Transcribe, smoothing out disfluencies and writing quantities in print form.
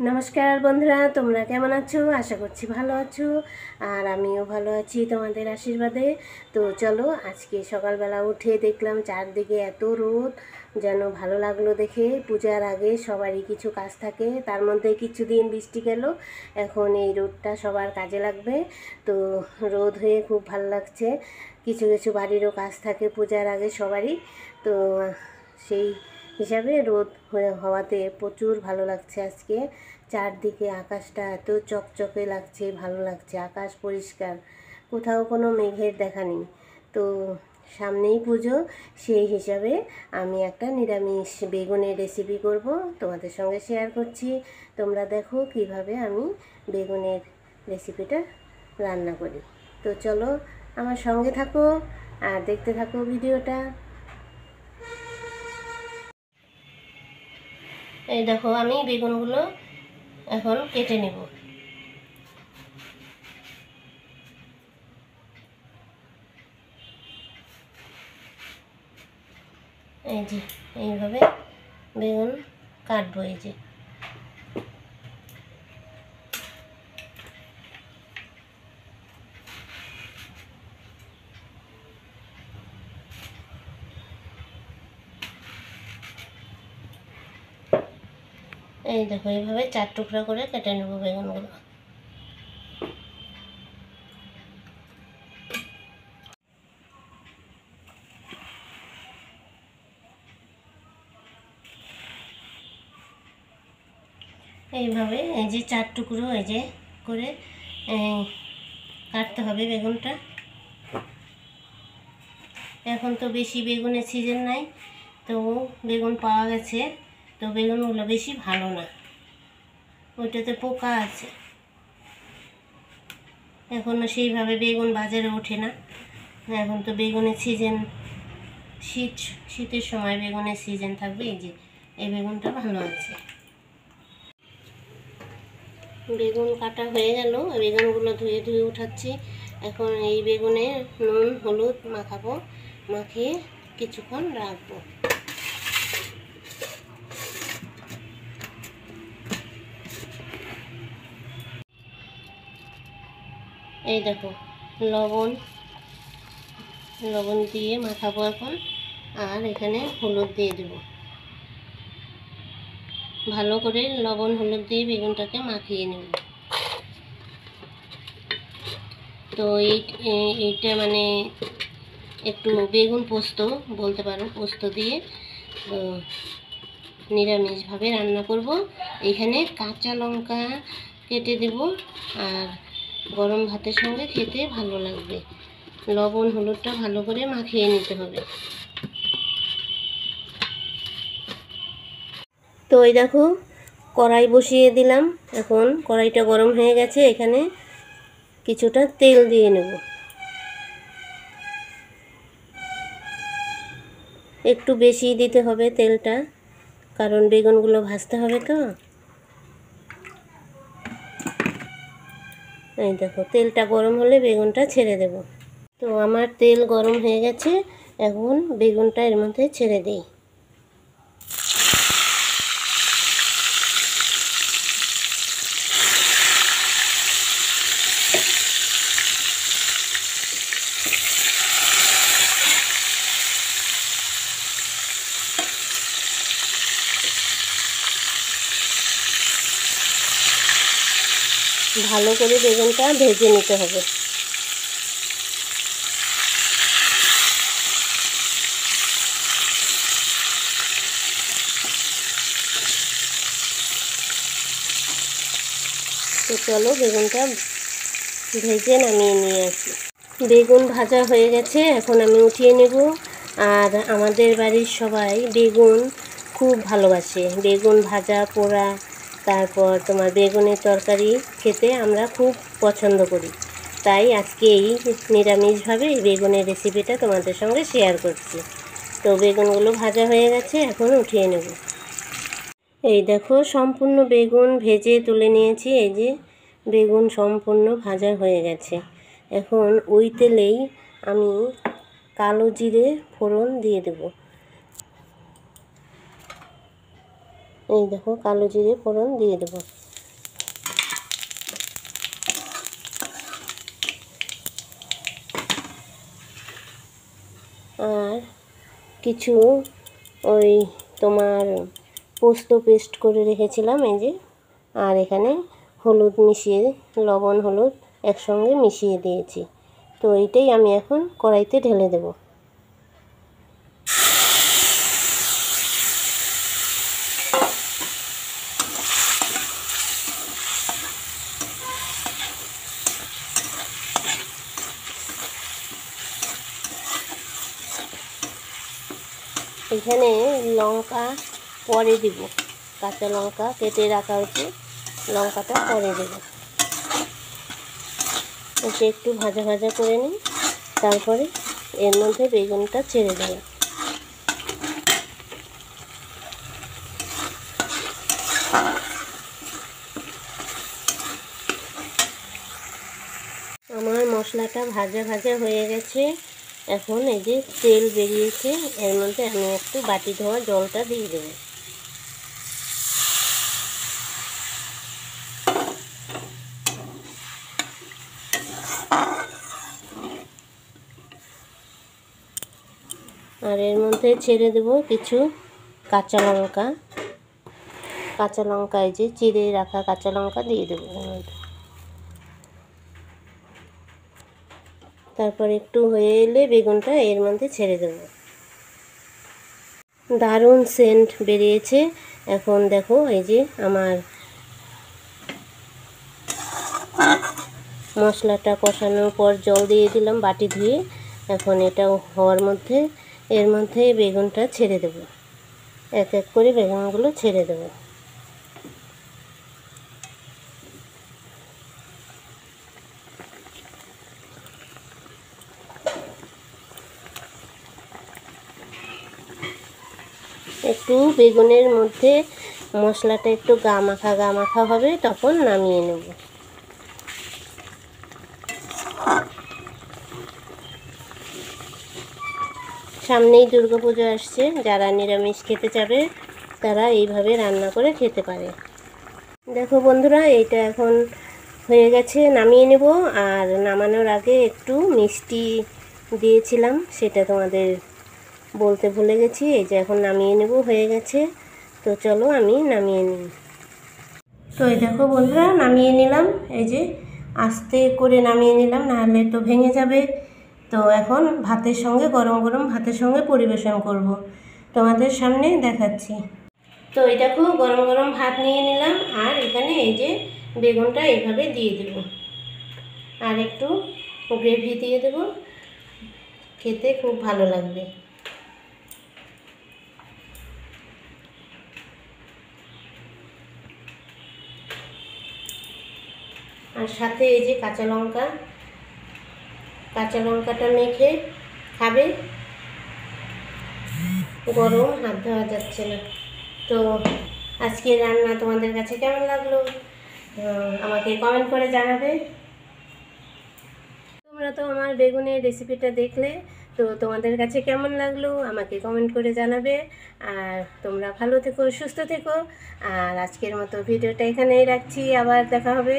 নমস্কার বন্ধুরা, তোমরা কেমন আছো? আশা করছি ভালো আছো, আর আমিও ভালো আছি তোমাদের আশীর্বাদে। তো চলো, আজকে সকালবেলা উঠে দেখলাম চারদিকে এত রোদ, যেন ভালো লাগলো দেখে। পূজার আগে সবারই কিছু কাজ থাকে, তার মধ্যে কিছুদিন বৃষ্টি গেল, এখন এই রোদটা সবার কাজে লাগবে। তো রোদ হয়ে খুব ভালো লাগছে। কিছু কিছু বাড়িরও কাজ থাকে পূজার আগে সবারই, তো সেই হিসাবে রোদ হওয়াতে প্রচুর ভালো লাগছে আজকে। চারদিকে আকাশটা এত চকচকে লাগছে, ভালো লাগছে, আকাশ পরিষ্কার, কোথাও কোনো মেঘের দেখা নেই। তো সামনেই পুজো, সেই হিসাবে আমি একটা নিরামিষ বেগুনের রেসিপি করব, তোমাদের সঙ্গে শেয়ার করছি। তোমরা দেখো কিভাবে আমি বেগুনের রেসিপিটা রান্না করি। তো চলো, আমার সঙ্গে থাকো আর দেখতে থাকো ভিডিওটা। এই দেখো, আমি বেগুনগুলো এখন কেটে নেব। এই যে এইভাবে বেগুন কাটবো। এই যে এই দেখো, এইভাবে 4 টুকরা করে কেটে নেব বেগুনগুলো। এইভাবে এই যে 4 টুকরো এই যে করে কাটতে হবে বেগুনটা। এখন তো বেশি বেগুনের সিজন নাই, তো বেগুন পাওয়া গেছে, তো বেগুনগুলো বেশি ভালো না, ওইটাতে পোকা আছে। এখনও সেইভাবে বেগুন বাজারে ওঠে না, এখন তো বেগুনের সিজন, শীতের সময় বেগুনের সিজন থাকবে। এই যে এই বেগুনটা ভালো আছে। বেগুন কাটা হয়ে গেল, বেগুনগুলো ধুয়ে ধুয়ে উঠাচ্ছি। এখন এই বেগুনে নুন হলুদ মাখাবো, মাখিয়ে কিছুক্ষণ রাখবো। এই দেখো, লবণ দিয়ে মাখাবো এখন, আর এখানে হলুদ দিয়ে দেব। ভালো করে লবণ হলুদ দিয়ে বেগুনটাকে মাখিয়ে নেব। তো এইটা মানে একটু বেগুন পোস্ত বলতে পারো, পোস্ত দিয়ে নিরামিষভাবে রান্না করব। এখানে কাঁচা লঙ্কা কেটে দেব, আর গরম ভাতের সঙ্গে খেতে ভালো লাগবে। লবণ হলুদটা ভালো করে মাখিয়ে নিতে হবে। তো এই দেখো, কড়াই বসিয়ে দিলাম, এখন কড়াইটা গরম হয়ে গেছে, এখানে কিছুটা তেল দিয়ে নেব। একটু বেশি দিতে হবে তেলটা, কারণ বেগুনগুলো ভাজতে হবে তো। এই দেখো, তেলটা গরম হলে বেগুনটা ছেড়ে দেব। তো আমার তেল গরম হয়ে গেছে, এখন বেগুনটা এর মধ্যে ছেড়ে দিই। ভালো করে বেগুনটা ভেজে নিতে হবে। তো চলো, বেগুনটা ভেজে নামিয়ে নিয়ে আসি। বেগুন ভাজা হয়ে গেছে, এখন আমি উঠিয়ে নেব। আর আমাদের বাড়ির সবাই বেগুন খুব ভালোবাসে, বেগুন ভাজা পোড়া, তারপর তোমার বেগুনের তরকারি খেতে আমরা খুব পছন্দ করি। তাই আজকে এই নিরামিষভাবে এই বেগুনের রেসিপিটা তোমাদের সঙ্গে শেয়ার করছি। তো বেগুনগুলো ভাজা হয়ে গেছে, এখন উঠিয়ে নেব। এই দেখো, সম্পূর্ণ বেগুন ভেজে তুলে নিয়েছি। এই যে বেগুন সম্পূর্ণ ভাজা হয়ে গেছে। এখন ওই তেলেই আমি কালো জিরে ফোড়ন দিয়ে দেব। এই দেখো, কালো জিরে ফোড়ন দিয়ে দেব। আর কিছু ওই তোমার পোস্ত পেস্ট করে রেখেছিলাম এই যে, আর এখানে হলুদ মিশিয়ে, লবণ হলুদ একসঙ্গে মিশিয়ে দিয়েছি। তো এইটাই আমি এখন কড়াইতে ঢেলে দেব। এখানে লঙ্কা পরে দিব, কাঁচা লঙ্কা কেটে রাখা হয়েছে, লঙ্কাটা পরে দেব। এটা একটু ভাজা ভাজা করে নিই, তারপরে এর মধ্যে বেগুনটা ছেড়ে দেব। আমার মশলাটা ভাজা ভাজা হয়ে গেছে। এখন এই যে তেল বেরিয়েছে, এর মধ্যে আমি একটু বাটি ধোয়া জলটা দিয়ে দেব। আর এর মধ্যে ছেড়ে দেব কিছু কাঁচা লঙ্কা। কাঁচা লঙ্কা এই যে চিড়ে রাখা কাঁচা লঙ্কা দিয়ে দেবো এর মধ্যে। তারপর একটু হয়ে এলে বেগুনটা এর মধ্যে ছেড়ে দেব। দারুণ সেন্ট বেরিয়েছে। এখন দেখো এই যে আমার মশলাটা কষানোর পর জল দিয়ে দিলাম বাটি ধুয়ে। এখন এটা হওয়ার মধ্যে এর মধ্যে বেগুনটা ছেড়ে দেব, এক এক করে বেগুনগুলো ছেড়ে দেব। একটু বেগুনের মধ্যে মশলাটা একটু গা মাখা হবে, তখন নামিয়ে নেব। সামনেই দুর্গাপুজো আসছে, যারা নিরামিষ খেতে চাবে তারা এইভাবে রান্না করে খেতে পারে। দেখো বন্ধুরা, এইটা এখন হয়ে গেছে, নামিয়ে নেব। আর নামানোর আগে একটু মিষ্টি দিয়েছিলাম, সেটা তোমাদের বলতে ভুলে গেছি। এই যে এখন নামিয়ে নেব, হয়ে গেছে। তো চলো আমি নামিয়ে নিই। তো এই দেখো বন্ধুরা, নামিয়ে নিলাম। এই যে আস্তে করে নামিয়ে নিলাম, নাহলে তো ভেঙে যাবে। তো এখন ভাতের সঙ্গে, গরম গরম ভাতের সঙ্গে পরিবেশন করব, তোমাদের সামনে দেখাচ্ছি। তো এই দেখো গরম গরম ভাত নিয়ে নিলাম, আর এখানে এই যে বেগুনটা এইভাবে দিয়ে দেব, আর একটু গ্রেভি দিয়ে দেব, খেতে খুব ভালো লাগবে। আর সাথে এই যে কাঁচা লঙ্কাটা মেখে খাবে, গরম হাত ধোয়া যাচ্ছে না। তো আজকে রান্না তোমাদের কাছে কেমন লাগলো আমাকে কমেন্ট করে জানাবে। তোমরা তো আমার বেগুনের রেসিপিটা দেখলে, তো তোমাদের কাছে কেমন লাগলো আমাকে কমেন্ট করে জানাবে। আর তোমরা ভালো থেকো, সুস্থ থেকো। আর আজকের মতো ভিডিওটা এখানেই রাখছি, আবার দেখা হবে।